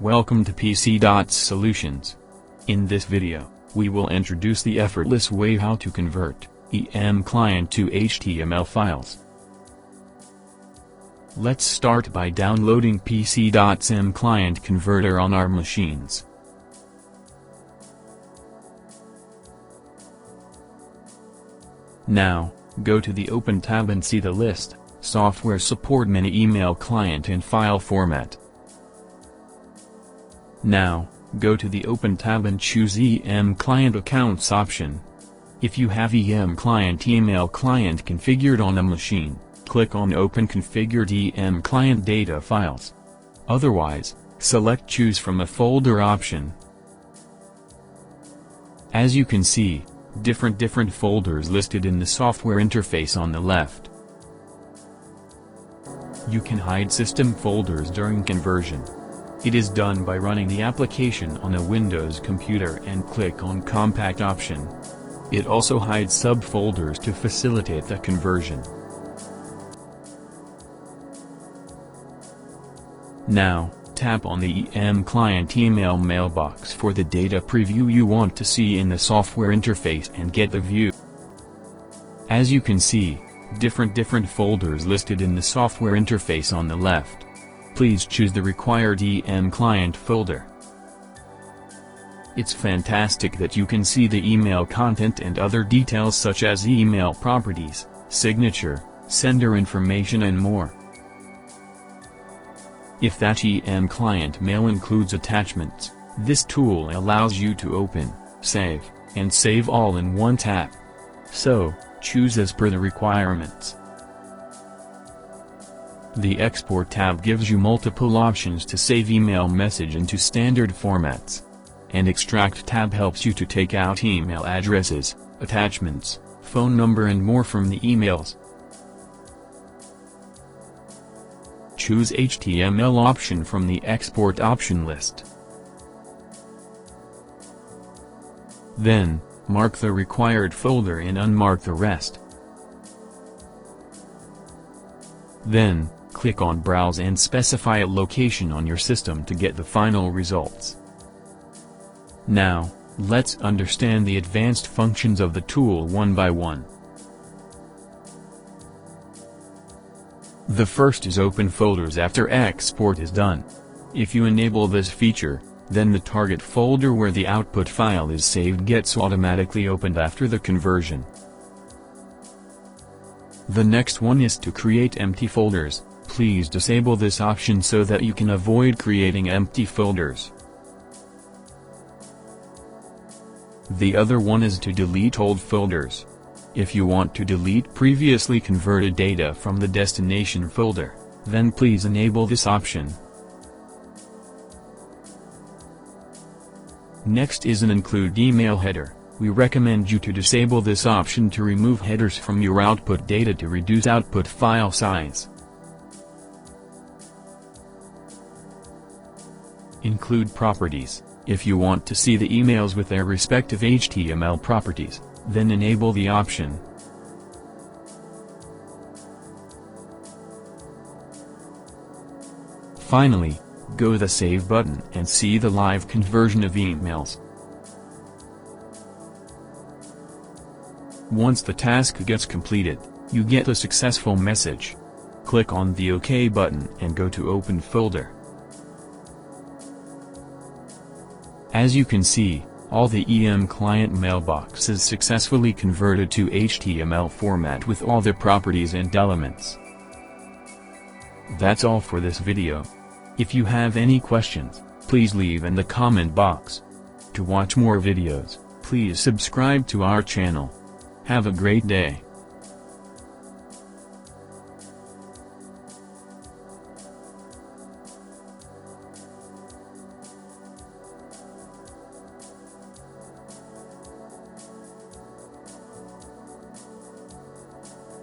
Welcome to PC.Solutions. In this video, we will introduce the effortless way how to convert EM client to HTML files. Let's start by downloading PC.sim client converter on our machines. Now, go to the Open tab and see the list, Software Support Many Email Client and File Format. Now, go to the Open tab and choose EM Client Accounts option. If you have EM Client email client configured on a machine, click on Open Configured EM Client Data Files. Otherwise, select Choose from a Folder option. As you can see, different folders listed in the software interface on the left. You can hide system folders during conversion. It is done by running the application on a Windows computer and click on Compact option. It also hides subfolders to facilitate the conversion. Now, tap on the EM Client email mailbox for the data preview you want to see in the software interface and get the view. As you can see, different folders listed in the software interface on the left. Please choose the required EM Client folder. It's fantastic that you can see the email content and other details such as email properties, signature, sender information and more. If that EM Client mail includes attachments, this tool allows you to open, save, and save all in one tap. So, choose as per the requirements. The Export tab gives you multiple options to save email message into standard formats. And Extract tab helps you to take out email addresses, attachments, phone number and more from the emails. Choose HTML option from the Export option list. Then, mark the required folder and unmark the rest. Then, click on Browse and specify a location on your system to get the final results. Now, let's understand the advanced functions of the tool one by one. The first is open folders after export is done. If you enable this feature, then the target folder where the output file is saved gets automatically opened after the conversion. The next one is to create empty folders. Please disable this option so that you can avoid creating empty folders. The other one is to delete old folders. If you want to delete previously converted data from the destination folder, then please enable this option. Next is an include email header. We recommend you to disable this option to remove headers from your output data to reduce output file size. Include properties. If you want to see the emails with their respective HTML properties, then enable the option. Finally, go to the Save button and see the live conversion of emails. Once the task gets completed, you get a successful message. Click on the OK button and go to Open Folder. As you can see, all the EM Client mailbox is successfully converted to HTML format with all the properties and elements. That's all for this video. If you have any questions, please leave in the comment box. To watch more videos, please subscribe to our channel. Have a great day.